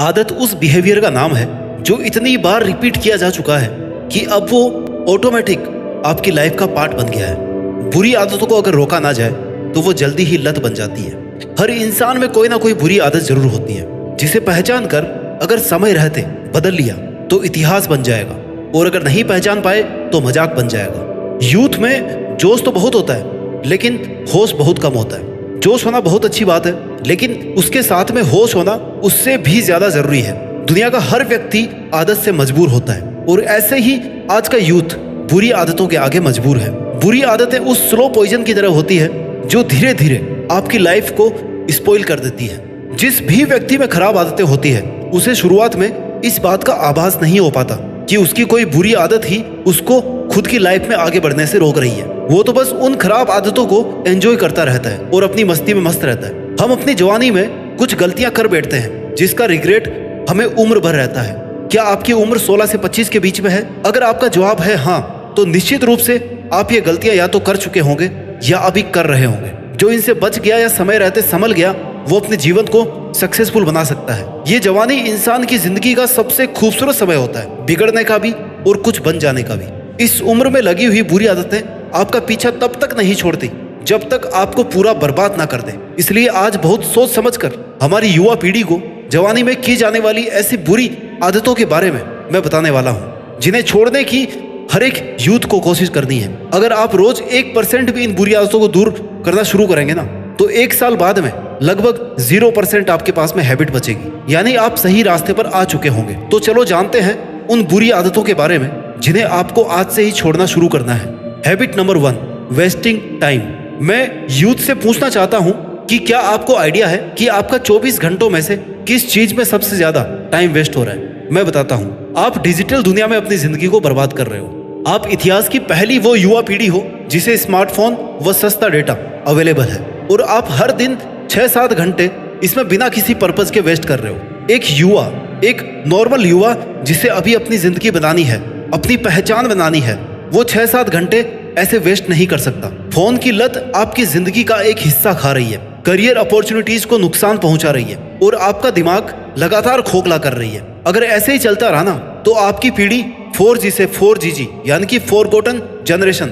आदत उस बिहेवियर का नाम है जो इतनी बार रिपीट किया जा चुका है कि अब वो ऑटोमेटिक आपकी लाइफ का पार्ट बन गया है। बुरी आदतों को अगर रोका ना जाए तो वो जल्दी ही लत बन जाती है। हर इंसान में कोई ना कोई बुरी आदत जरूर होती है जिसे पहचान कर अगर समय रहते बदल लिया तो इतिहास बन जाएगा, और अगर नहीं पहचान पाए तो मजाक बन जाएगा। यूथ में जोश तो बहुत होता है लेकिन होश बहुत कम होता है। जोश होना बहुत अच्छी बात है लेकिन उसके साथ में होश होना उससे भी ज्यादा जरूरी है। दुनिया का हर व्यक्ति आदत से मजबूर होता है और ऐसे ही आज का यूथ बुरी आदतों के आगे मजबूर है। बुरी आदतें उस स्लो पॉइजन की तरह होती है जो धीरे धीरे आपकी लाइफ को स्पॉइल कर देती है। जिस भी व्यक्ति में खराब आदतें होती है उसे शुरुआत में इस बात का आभास नहीं हो पाता कि उसकी कोई बुरी आदत ही उसको खुद की लाइफ में आगे बढ़ने से रोक रही है। वो तो बस उन खराब आदतों को एंजॉय करता रहता है और अपनी मस्ती में मस्त रहता है। हम अपनी जवानी में कुछ गलतियां कर बैठते हैं जिसका रिग्रेट हमें उम्र भर रहता है। क्या आपकी उम्र 16 से 25 के बीच में है? अगर आपका जवाब है हाँ, तो निश्चित रूप से आप ये गलतियां या तो कर चुके होंगे या अभी कर रहे होंगे। जो इनसे बच गया या समय रहते संभल गया वो अपने जीवन को सक्सेसफुल बना सकता है। ये जवानी इंसान की जिंदगी का सबसे खूबसूरत समय होता है, बिगड़ने का भी और कुछ बन जाने का भी। इस उम्र में लगी हुई बुरी आदतें आपका पीछा तब तक नहीं छोड़ती जब तक आपको पूरा बर्बाद ना कर दे। इसलिए आज बहुत सोच समझकर हमारी युवा पीढ़ी को जवानी में की जाने वाली ऐसी बुरी आदतों के बारे में मैं बताने वाला हूँ जिन्हें छोड़ने की हर एक यूथ को कोशिश करनी है। अगर आप रोज 1% भी इन बुरी आदतों को दूर करना शुरू करेंगे ना तो 1 साल बाद में लगभग 0% आपके पास में हैबिट बचेगी, यानी आप सही रास्ते पर आ चुके होंगे। तो चलो जानते हैं उन बुरी आदतों के बारे में जिन्हें आपको आज से ही छोड़ना शुरू करना है। Habit number 1, wasting time. मैं यूथ से पूछना चाहता हूं कि क्या आपको आइडिया है कि आपका 24 घंटों में से किस चीज में सबसे ज्यादा टाइम वेस्ट हो रहा है? मैं बताता हूं। आप डिजिटल दुनिया में अपनी जिंदगी को बर्बाद कर रहे हो। आप इतिहास की पहली वो युवा पीढ़ी हो जिसे स्मार्टफोन व सस्ता डेटा अवेलेबल है और आप हर दिन 6-7 घंटे इसमें बिना किसी पर्पज के वेस्ट कर रहे हो। एक युवा, एक नॉर्मल युवा जिसे अभी अपनी जिंदगी बनानी है, अपनी पहचान बनानी है, वो 6-7 घंटे ऐसे वेस्ट नहीं कर सकता। फोन की लत आपकी जिंदगी का एक हिस्सा खा रही है, करियर अपॉर्चुनिटीज को नुकसान पहुंचा रही है और आपका दिमाग लगातार खोखला कर रही है। अगर ऐसे ही चलता रहा ना तो आपकी पीढ़ी 4G से 4GG यानी कि फॉरगॉटन जनरेशन,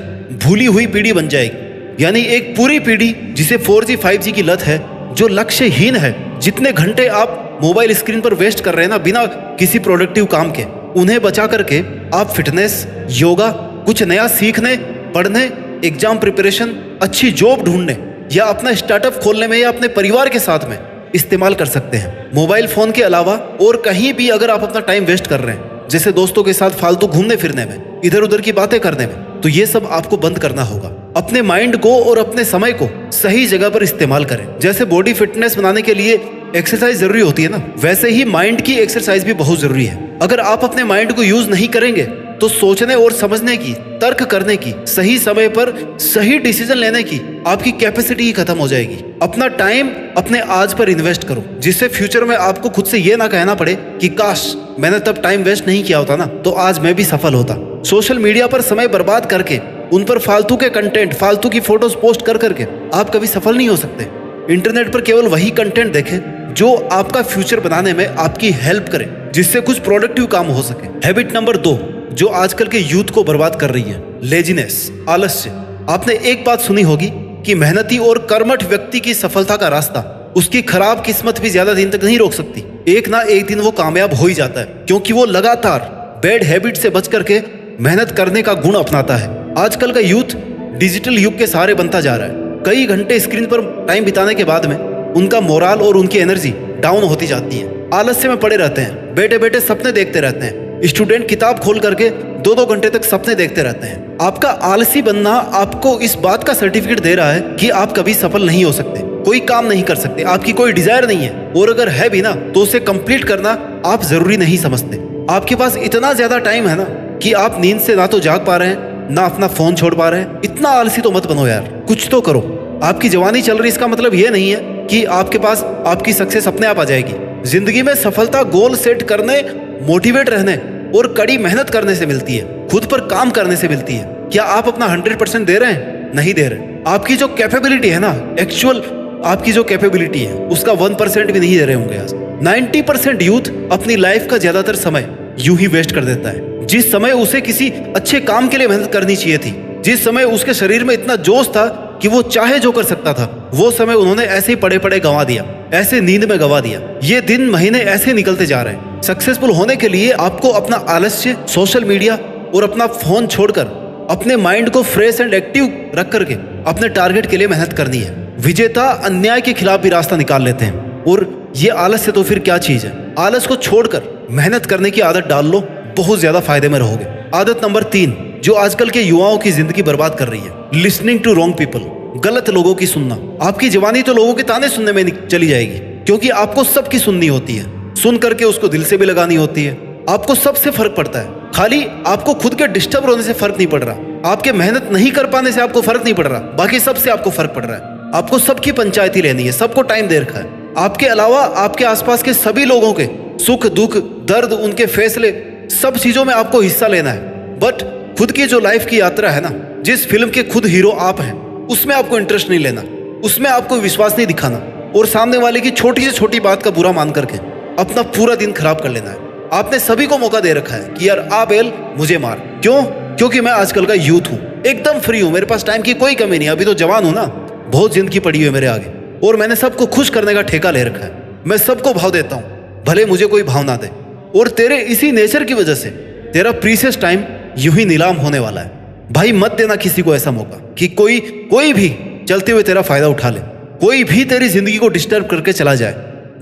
भूली हुई पीढ़ी बन जाएगी। यानी एक पूरी पीढ़ी जिसे 4G 5G की लत है, जो लक्ष्यहीन है। जितने घंटे आप मोबाइल स्क्रीन पर वेस्ट कर रहे हैं ना बिना किसी प्रोडक्टिव काम के, उन्हें बचा करके आप फिटनेस, योगा, कुछ नया सीखने, पढ़ने, एग्जाम प्रिपरेशन, अच्छी जॉब ढूंढने या अपना स्टार्टअप खोलने में या अपने परिवार के साथ में इस्तेमाल कर सकते हैं। मोबाइल फोन के अलावा और कहीं भी अगर आप अपना टाइम वेस्ट कर रहे हैं, जैसे दोस्तों के साथ फालतू घूमने फिरने में, इधर उधर की बातें करने में, तो ये सब आपको बंद करना होगा। अपने माइंड को और अपने समय को सही जगह पर इस्तेमाल करें। जैसे बॉडी फिटनेस बनाने के लिए एक्सरसाइज जरूरी होती है ना, वैसे ही माइंड की एक्सरसाइज भी बहुत जरूरी है। अगर आप अपने माइंड को यूज नहीं करेंगे तो सोचने और समझने की, तर्क करने की, सही समय पर सही डिसीजन लेने की आपकी कैपेसिटी ही खत्म हो जाएगी। अपना टाइम अपने आज पर इन्वेस्ट करो जिससे फ्यूचर में आपको खुद से ये ना कहना पड़े कि काश मैंने तब टाइम वेस्ट नहीं किया होता ना तो आज मैं भी सफल होता। सोशल मीडिया पर समय बर्बाद करके उन पर फालतू के कंटेंट, फालतू की फोटोज पोस्ट कर करके आप कभी सफल नहीं हो सकते। इंटरनेट पर केवल वही कंटेंट देखें जो आपका फ्यूचर बनाने में आपकी हेल्प करे, जिससे कुछ प्रोडक्टिव काम हो सके। हैबिट नंबर 2 जो आजकल के यूथ को बर्बाद कर रही है, लेजीनेस, आलस्य। आपने एक बात सुनी होगी कि मेहनती और कर्मठ व्यक्ति की सफलता का रास्ता उसकी खराब किस्मत भी ज्यादा दिन तक नहीं रोक सकती। एक ना एक दिन वो कामयाब हो ही जाता है क्योंकि वो लगातार बैड हैबिट से बच करके मेहनत करने का गुण अपनाता है। आजकल का यूथ डिजिटल युग के सहारे बनता जा रहा है। कई घंटे स्क्रीन पर टाइम बिताने के बाद में उनका मोराल और उनकी एनर्जी डाउन होती जाती है। आलस्य में पड़े रहते हैं, बैठे बैठे सपने देखते रहते हैं। स्टूडेंट किताब खोल करके 2-2 घंटे तक सपने देखते रहते हैं। आपका आलसी बनना आपको इस बात का सर्टिफिकेट दे रहा है कि आप कभी सफल नहीं हो सकते, कोई काम नहीं कर सकते, आपकी कोई डिजायर नहीं है, और अगर है भी ना तो उसे कंप्लीट करना आप जरूरी नहीं समझते। आपके पास इतना ज्यादा टाइम है ना कि आप नींद से ना तो जाग पा रहे हैं ना अपना फोन छोड़ पा रहे हैं। इतना आलसी तो मत बनो यार, कुछ तो करो। आपकी जवानी चल रही इसका मतलब ये नहीं है कि आपके पास आपकी सक्सेस अपने आप आ जाएगी। जिंदगी में सफलता गोल सेट करने, मोटिवेट रहने और कड़ी मेहनत करने से मिलती है, खुद पर काम करने से मिलती है। क्या आप अपना 100% दे रहे हैं? नहीं दे रहे। आपकी जो कैपेबिलिटी है ना, एक्चुअल आपकी जो कैपेबिलिटी है उसका 1% भी नहीं दे रहे होंगे। आज 90% यूथ अपनी लाइफ का ज्यादातर समय यूं ही वेस्ट कर देता है। जिस समय उसे किसी अच्छे काम के लिए मेहनत करनी चाहिए थी, जिस समय उसके शरीर में इतना जोश था कि वो चाहे जो कर सकता था, वो समय उन्होंने ऐसे ही पड़े पड़े गंवा दिया, ऐसे नींद में गंवा दिया। ये दिन महीने ऐसे निकलते जा रहे हैं। सक्सेसफुल होने के लिए आपको अपना आलस्य, सोशल मीडिया और अपना फोन छोड़कर अपने माइंड को फ्रेश एंड एक्टिव रख करके अपने टारगेट के लिए मेहनत करनी है। विजेता अन्याय के खिलाफ भी रास्ता निकाल लेते हैं। और ये आलस्य तो फिर क्या चीज है। आलस को छोड़कर मेहनत करने की आदत डाल लो, बहुत ज्यादा फायदे में रहोगे। आदत नंबर 3 जो आजकल के युवाओं की जिंदगी बर्बाद कर रही है, लिसनिंग टू रॉन्ग पीपल, गलत लोगों की सुनना। आपकी जवानी तो लोगों के ताने सुनने में चली जाएगी, क्योंकि आपको सबकी सुननी होती है। सुन करके उसको दिल से भी लगानी होती है। आपको सबसे फर्क पड़ता है, खाली आपको खुद के डिस्टर्ब होने से फर्क नहीं पड़ रहा, आपके मेहनत नहीं कर पाने से आपको फर्क नहीं पड़ रहा, बाकी सबसे आपको फर्क पड़ रहा है। आपको सबकी पंचायती लेनी है, सबको टाइम दे रखा है। आपके अलावा आपके आसपास के सभी लोगों के सुख दुख दर्द, उनके फैसले, सब चीजों में आपको हिस्सा लेना है। बट खुद की जो लाइफ की यात्रा है ना, जिस फिल्म के खुद हीरो आप हैं, उसमें आपको इंटरेस्ट नहीं लेना, उसमें आपको विश्वास नहीं दिखाना, और सामने वाले की छोटी से छोटी बात का बुरा मान करके अपना पूरा दिन खराब कर लेना है। आपने सभी को मौका दे रखा है कि यार आ बेल मुझे मार। क्यों? क्योंकि मैं आजकल का यूथ हूँ, एकदम फ्री हूँ, मेरे पास टाइम की कोई कमी नहीं। अभी तो जवान हूँ ना, बहुत जिंदगी पड़ी है मेरे आगे, और मैंने सबको खुश करने का ठेका ले रखा है। मैं सबको भाव देता हूँ, भले मुझे कोई भाव ना दे। और तेरे इसी नेचर की वजह से तेरा प्रीशियस टाइम यूं ही नीलाम होने वाला है। भाई मत देना किसी को ऐसा मौका कि कोई भी चलते हुए तेरा फायदा उठा ले, कोई भी तेरी जिंदगी को डिस्टर्ब करके चला जाए।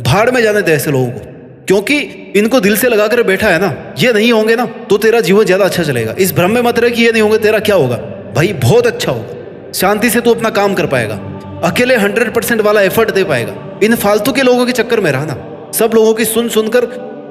भाड़ में जाने दे ऐसे लोगों को, क्योंकि इनको दिल से लगा कर बैठा है ना, ये नहीं होंगे ना तो तेरा जीवन ज्यादा अच्छा चलेगा। इस भ्रम में मत रहे कि ये नहीं होंगे, तेरा क्या होगा भाई, बहुत अच्छा होगा। शांति से तू अपना काम कर पाएगा, अकेले 100% वाला एफर्ट दे पाएगा। इन फालतू के लोगों के चक्कर में रहा ना, सब लोगों की सुन सुनकर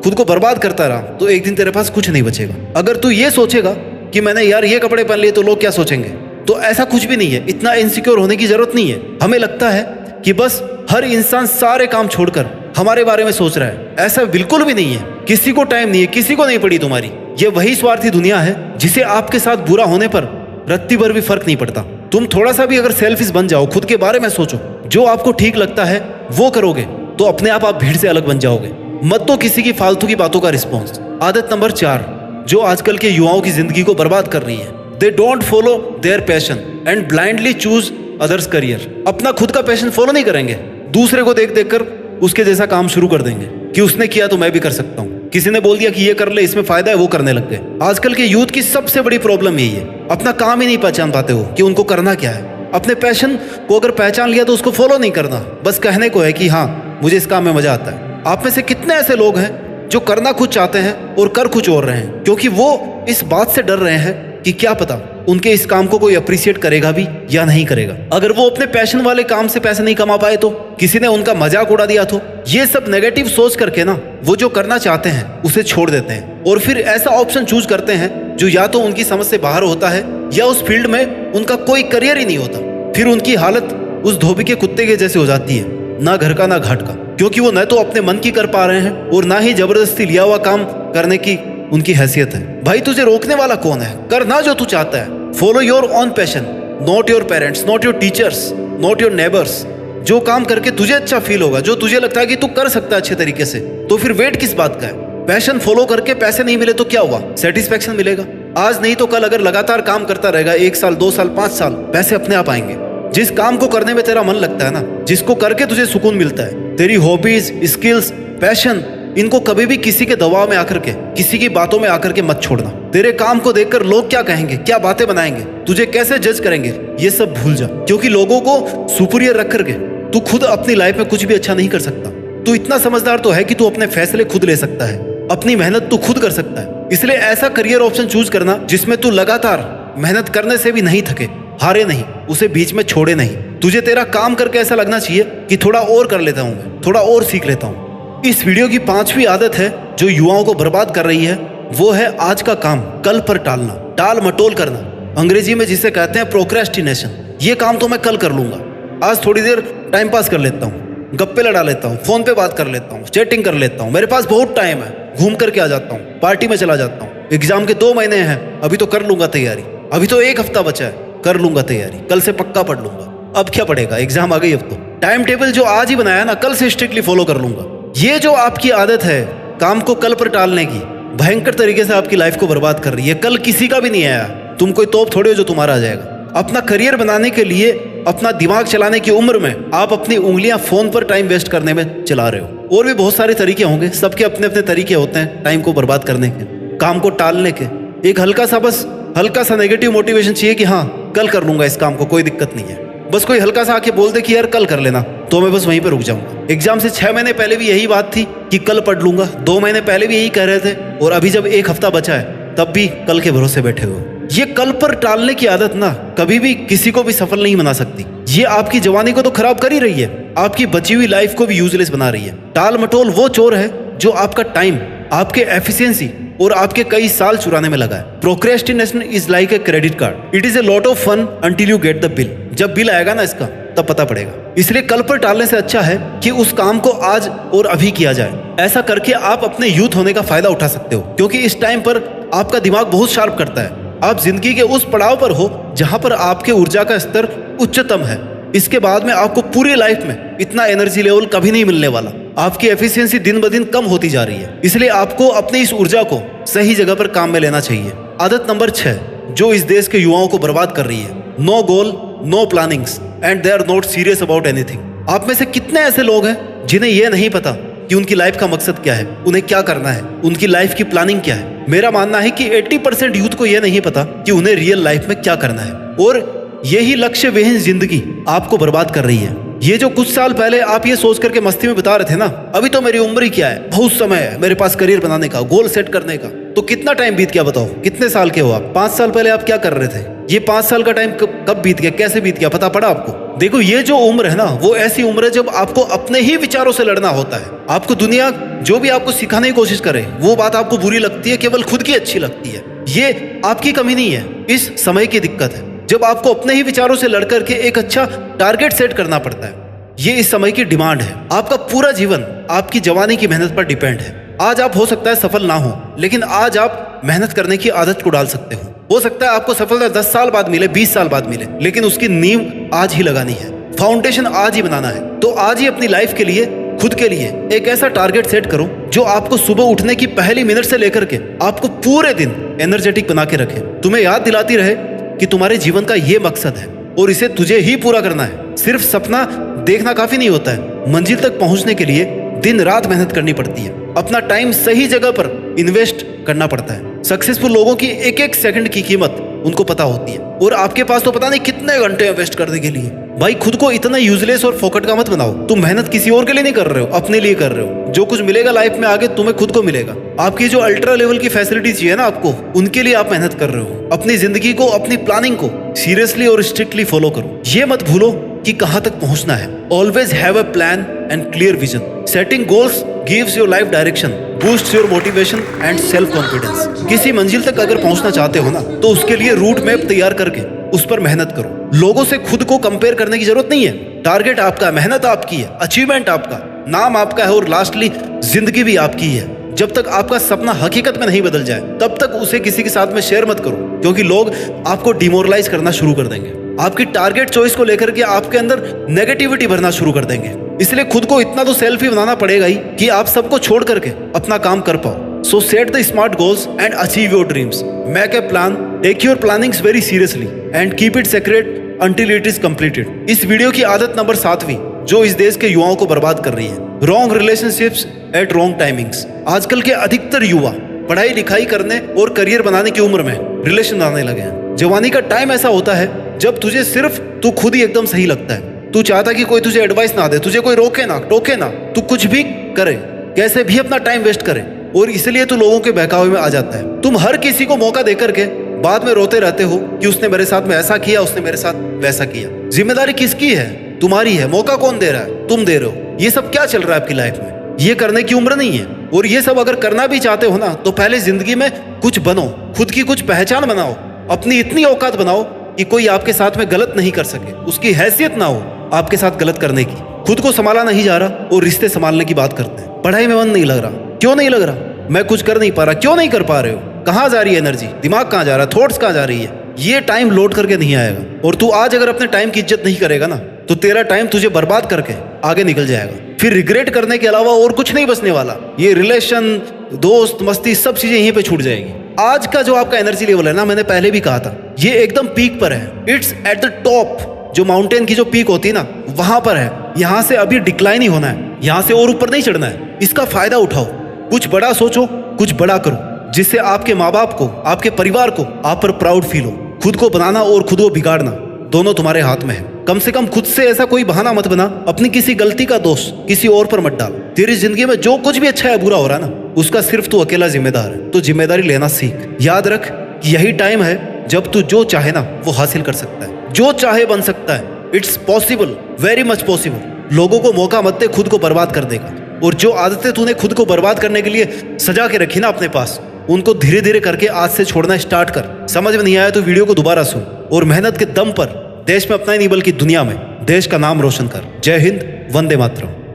खुद को बर्बाद करता रहा, तो एक दिन तेरे पास कुछ नहीं बचेगा। अगर तू ये सोचेगा कि मैंने यार ये कपड़े पहन लिए तो लोग क्या सोचेंगे, तो ऐसा कुछ भी नहीं है। इतना इनसिक्योर होने की जरूरत नहीं है। हमें लगता है कि बस हर इंसान सारे काम छोड़कर हमारे बारे में सोच रहा है, ऐसा बिल्कुल भी नहीं है। किसी को टाइम नहीं है, किसी को नहीं पड़ी तुम्हारी। ये वही स्वार्थी दुनिया है जिसे आपके साथ बुरा होने पर रत्ती भर भी फर्क नहीं पड़ता। तुम थोड़ा सा भी अगर सेल्फिश बन जाओ, खुद के बारे में सोचो, जो आपको ठीक लगता है वो करोगे, तो अपने आप भीड़ से अलग बन जाओगे। मत दो किसी की फालतू की बातों का रिस्पॉन्स। आदत नंबर 4 जो आजकल के युवाओं की जिंदगी को बर्बाद कर रही है, they don't follow their passion and blindly choose others career. अपना खुद का पैशन फॉलो नहीं करेंगे, दूसरे को देख देख कर उसके जैसा काम शुरू कर देंगे कि उसने किया तो मैं भी कर सकता हूँ। किसी ने बोल दिया कि ये कर ले, इसमें फायदा है, वो करने लग गए। आजकल के यूथ की सबसे बड़ी प्रॉब्लम यही है, अपना काम ही नहीं पहचान पाते हो कि उनको करना क्या है। अपने पैशन को अगर पहचान लिया तो उसको फॉलो नहीं करना, बस कहने को है कि हाँ मुझे इस काम में मजा आता है। आप में से कितने ऐसे लोग हैं जो करना कुछ चाहते हैं और कर कुछ और रहे हैं, क्योंकि वो इस बात से डर रहे हैं कि क्या पता उनके इस काम को कोई अप्रिशिएट करेगा भी या नहीं करेगा। अगर वो अपने पैशन वाले काम से पैसे नहीं कमा पाए तो, किसी ने उनका मजाक उड़ा दिया तो, ये सब नेगेटिव सोच करके ना वो जो करना चाहते हैं उसे छोड़ देते हैं और फिर ऐसा ऑप्शन चूज करते हैं जो या तो उनकी समझ से बाहर होता है या उस फील्ड में उनका कोई करियर ही नहीं होता। फिर उनकी हालत उस धोबी के कुत्ते के जैसे हो जाती है, ना घर का ना घाट का, क्योंकि वो न तो अपने मन की कर पा रहे हैं और ना ही जबरदस्ती लिया हुआ काम करने की उनकी हैसियत है। भाई तुझे रोकने वाला कौन है? करना जो तू चाहता है। Follow your on passion, not your parents, not your teachers, not your neighbours. जो काम करके तुझे अच्छा फील होगा, जो तुझे लगता है कि तू कर सकता है अच्छे तरीके से, तो फिर वेट किस बात का है? पैशन फॉलो करके पैसे नहीं मिले तो क्या हुआ? सेटिस्फेक्शन मिलेगा। आज नहीं तो कल अगर लगातार काम करता रहेगा 1 साल 2 साल 5 साल, पैसे अपने आप आएंगे। जिस काम को करने में तेरा मन लगता है ना, जिसको करके तुझे सुकून मिलता है, तेरी हॉबीज, स्किल्स, पैशन, इनको कभी भी किसी के दबाव में आकर के, किसी की बातों में आकर के मत छोड़ना। तेरे काम को देखकर लोग क्या कहेंगे, क्या बातें बनाएंगे, तुझे कैसे जज करेंगे, ये सब भूल जा। क्योंकि लोगों को सुपीरियर रख करके तू खुद अपनी लाइफ में कुछ भी अच्छा नहीं कर सकता। तू इतना समझदार तो है कि तू अपने फैसले खुद ले सकता है, अपनी मेहनत तू खुद कर सकता है। इसलिए ऐसा करियर ऑप्शन चूज करना जिसमें तू लगातार मेहनत करने से भी नहीं थके, हारे नहीं, उसे बीच में छोड़े नहीं। तुझे तेरा काम करके ऐसा लगना चाहिए कि थोड़ा और कर लेता हूं मैं, थोड़ा और सीख लेता हूं। इस वीडियो की 5वीं आदत है जो युवाओं को बर्बाद कर रही है, वो है आज का काम कल पर टालना, टाल मटोल करना, अंग्रेजी में जिसे कहते हैं प्रोक्रेस्टिनेशन। ये काम तो मैं कल कर लूंगा, आज थोड़ी देर टाइम पास कर लेता हूँ, गप्पे लड़ा लेता हूँ, फोन पे बात कर लेता हूँ, चैटिंग कर लेता हूँ, मेरे पास बहुत टाइम है, घूम करके आ जाता हूँ, पार्टी में चला जाता हूँ, एग्जाम के 2 महीने हैं, अभी तो कर लूंगा तैयारी, अभी तो 1 हफ्ता बचा है, कर लूंगा तैयारी, कल से पक्का पढ़ लूंगा। अब क्या पढ़ेगा, एग्जाम आ गई अब तो। टाइम टेबल जो आज ही बनाया ना, कल से स्ट्रिक्टली फॉलो कर लूंगा। ये जो आपकी आदत है काम को कल पर टालने की, भयंकर तरीके से आपकी लाइफ को बर्बाद कर रही है। कल किसी का भी नहीं आया, तुम कोई तोप थोड़े हो जो तुम्हारा आ जाएगा। अपना करियर बनाने के लिए, अपना दिमाग चलाने की उम्र में आप अपनी उंगलियां फोन पर टाइम वेस्ट करने में चला रहे हो। और भी बहुत सारे तरीके होंगे, सबके अपने अपने तरीके होते हैं टाइम को बर्बाद करने के, काम को टालने के। एक हल्का सा नेगेटिव मोटिवेशन चाहिए कि हाँ कल कर लूंगा इस काम को, कोई दिक्कत नहीं है। बस कोई हल्का सा आके बोल दे कि यार कल कर लेना, तो मैं बस वहीं पे रुक जाऊंगा। एग्जाम से 6 महीने पहले भी यही बात थी कि कल पढ़ लूंगा, 2 महीने पहले भी यही कह रहे थे, और अभी जब 1 हफ्ता बचा है तब भी कल के भरोसे बैठे हो। ये कल पर टालने की आदत ना कभी भी किसी को भी सफल नहीं बना सकती। ये आपकी जवानी को तो खराब कर ही रही है, आपकी बची हुई लाइफ को भी यूजलेस बना रही है। टाल मटोल वो चोर है जो आपका टाइम, आपके एफिशिएंसी और आपके कई साल चुराने में लगा है। Procrastination is like a credit card, it is a lot of fun until you get the bill. जब बिल आएगा ना इसका तब पता पड़ेगा। इसलिए कल पर टालने से अच्छा है कि उस काम को आज और अभी किया जाए। ऐसा करके आप अपने यूथ होने का फायदा उठा सकते हो, क्योंकि इस टाइम पर आपका दिमाग बहुत शार्प करता है। आप जिंदगी के उस पड़ाव पर हो जहां पर आपके ऊर्जा का स्तर उच्चतम है। इसके बाद में आपको पूरी लाइफ में इतना एनर्जी लेवल कभी नहीं मिलने वाला। आपकी एफिशिएंसी दिन ब दिन कम होती जा रही है, इसलिए आपको अपनी इस ऊर्जा को सही जगह पर काम में लेना चाहिए। आदत नंबर 6 जो इस देश के युवाओं को बर्बाद कर रही है, no goal no plannings and they are not serious about anything. आप में से कितने ऐसे लोग हैं जिन्हें यह नहीं पता कि उनकी लाइफ का मकसद क्या है, उन्हें क्या करना है, उनकी लाइफ की प्लानिंग क्या है। मेरा मानना है कि 80% यूथ को यह नहीं पता कि उन्हें रियल लाइफ में क्या करना है, और यही लक्ष्य विहीन जिंदगी आपको बर्बाद कर रही है। ये जो कुछ साल पहले आप ये सोच करके मस्ती में बता रहे थे ना, अभी तो मेरी उम्र ही क्या है, बहुत समय है मेरे पास करियर बनाने का, गोल सेट करने का, तो कितना टाइम बीत गया बताओ। कितने साल के हो आप? 5 साल पहले आप क्या कर रहे थे? ये 5 साल का टाइम कब बीत गया, कैसे बीत गया, पता पड़ा आपको? देखो, ये जो उम्र है ना, वो ऐसी उम्र है जब आपको अपने ही विचारों से लड़ना होता है। आपको दुनिया जो भी आपको सिखाने की कोशिश करे वो बात आपको बुरी लगती है, केवल खुद की अच्छी लगती है। ये आपकी कमी नहीं है, इस समय की दिक्कत है जब आपको अपने ही विचारों से लड़कर के एक अच्छा टारगेट सेट करना पड़ता है। ये इस समय की डिमांड है। आपका पूरा जीवन आपकी जवानी की मेहनत पर डिपेंड है। आज आप हो सकता है सफल ना हो, लेकिन आज आप मेहनत करने की आदत को डाल सकते हो सकता है आपको सफलता 10 साल बाद मिले, 20 साल बाद मिले, लेकिन उसकी नींव आज ही लगानी है, फाउंडेशन आज ही बनाना है। तो आज ही अपनी लाइफ के लिए, खुद के लिए एक ऐसा टारगेट सेट करो जो आपको सुबह उठने की पहली मिनट से लेकर के आपको पूरे दिन एनर्जेटिक बना के रखे, तुम्हें याद दिलाती रहे कि तुम्हारे जीवन का ये मकसद है और इसे तुझे ही पूरा करना है। सिर्फ सपना देखना काफी नहीं होता है, मंजिल तक पहुंचने के लिए दिन रात मेहनत करनी पड़ती है, अपना टाइम सही जगह पर इन्वेस्ट करना पड़ता है। सक्सेसफुल लोगों की एक एक सेकंड की कीमत उनको पता होती है, और आपके पास तो पता नहीं कितने घंटे इन्वेस्ट करने के लिए। भाई, खुद को इतना यूजलेस और फोकट का मत बनाओ। तुम मेहनत किसी और के लिए नहीं कर रहे हो, अपने लिए कर रहे हो। जो कुछ मिलेगा लाइफ में आगे तुम्हें खुद को मिलेगा। आपकी जो अल्ट्रा लेवल की फैसिलिटी चाहिए ना आपको, उनके लिए आप मेहनत कर रहे हो। अपनी जिंदगी को, अपनी प्लानिंग को सीरियसली और स्ट्रिक्टली फॉलो करो। ये मत भूलो कि कहां तक पहुंचना है। Always have a plan and clear vision. Setting goals gives your life direction, boost your motivation and self confidence. किसी मंजिल तक अगर पहुंचना चाहते हो ना, तो उसके लिए रूट मैप तैयार करके उस पर मेहनत करो। लोगों से खुद को कंपेयर करने की जरूरत नहीं है। टारगेट आपका, मेहनत आपकी है, अचीवमेंट आपका, नाम आपका है, और लास्टली जिंदगी भी आपकी है। जब तक आपका सपना हकीकत में नहीं बदल जाए तब तक उसे किसी के साथ में शेयर मत करो, क्योंकि लोग आपको डिमोरलाइज करना शुरू कर देंगे। आपकी टारगेट चॉइस को लेकर के आपके अंदर नेगेटिविटी भरना शुरू कर देंगे। इसलिए खुद को इतना तो सेल्फी बनाना पड़ेगा ही कि आप सबको छोड़ करके अपना काम कर पाओ। So set the smart goals and achieve your dreams. Make a plan, take your plannings very seriously and keep it secret until it is completed. इस वीडियो की आदत नंबर 7वीं जो इस देश के युवाओं को बर्बाद कर रही है, wrong relationships at wrong timings. आजकल के अधिकतर युवा पढ़ाई लिखाई करने और करियर बनाने की उम्र में रिलेशन बनाने लगे हैं। जवानी का टाइम ऐसा होता है जब तुझे सिर्फ तू खुद ही एकदम सही लगता है। तू चाहता कि कोई तुझे एडवाइस ना दे, तुझे कोई रोके ना टोके ना, तू कुछ भी करे, कैसे भी अपना टाइम वेस्ट करे, और इसलिए तो लोगों के बहकावे में आ जाता है। तुम हर किसी को मौका देकर के बाद में रोते रहते हो कि उसने मेरे साथ में ऐसा किया, उसने मेरे साथ वैसा किया। जिम्मेदारी किसकी है? तुम्हारी है। मौका कौन दे रहा है? तुम दे रहे हो। ये सब क्या चल रहा है आपकी लाइफ में? ये करने की उम्र नहीं है। और ये सब अगर करना भी चाहते हो ना, तो पहले जिंदगी में कुछ बनो, खुद की कुछ पहचान बनाओ, अपनी इतनी औकात बनाओ कि कोई आपके साथ में गलत नहीं कर सके, उसकी हैसियत ना हो आपके साथ गलत करने की। खुद को संभाला नहीं जा रहा और रिश्ते संभालने की बात करते हैं। पढ़ाई में मन नहीं लग रहा, क्यों नहीं लग रहा? मैं कुछ कर नहीं पा रहा, क्यों नहीं कर पा रहे हो? कहाँ जा रही है एनर्जी? दिमाग कहाँ जा रहा है? थॉट्स कहाँ जा रही है? ये टाइम लौट करके नहीं आएगा। और तू आज अगर अपने टाइम की इज्जत नहीं करेगा ना, तो तेरा टाइम तुझे बर्बाद करके आगे निकल जाएगा। फिर रिग्रेट करने के अलावा और कुछ नहीं बचने वाला। ये रिलेशन, दोस्त, मस्ती, सब चीजें यहीं पे छूट जाएगी। आज का जो आपका एनर्जी लेवल है ना, मैंने पहले भी कहा था, ये एकदम पीक पर है। It's at the top. जो माउंटेन की जो पीक होती है ना, वहां पर है। यहाँ से अभी डिक्लाइन ही होना है, यहाँ से और ऊपर नहीं चढ़ना है। इसका फायदा उठाओ, कुछ बड़ा सोचो, कुछ बड़ा करो, जिससे आपके माँ बाप को, आपके परिवार को आप पर प्राउड फील हो। खुद को बनाना और खुद को बिगाड़ना दोनों तुम्हारे हाथ में है। कम से कम खुद से ऐसा कोई बहाना मत बना, अपनी किसी गलती का दोष किसी और पर मत डाल। तेरी जिंदगी में जो कुछ भी अच्छा या बुरा हो रहा है ना, उसका सिर्फ तू अकेला जिम्मेदार है। तो जिम्मेदारी लेना सीख। याद रख कि यही टाइम है जब तू जो चाहे ना वो हासिल कर सकता है, जो चाहे बन सकता है। It's possible, very much possible. लोगों को मौका मत दे खुद को बर्बाद कर देगा। और जो आदतें तूने खुद को बर्बाद करने के लिए सजा के रखी ना अपने पास, उनको धीरे धीरे करके आज से छोड़ना स्टार्ट कर। समझ में नहीं आया तो वीडियो को दोबारा सुन और मेहनत के दम पर देश में अपना ही नहीं बल्कि दुनिया में देश का नाम रोशन कर। जय हिंद, वंदे मातरम।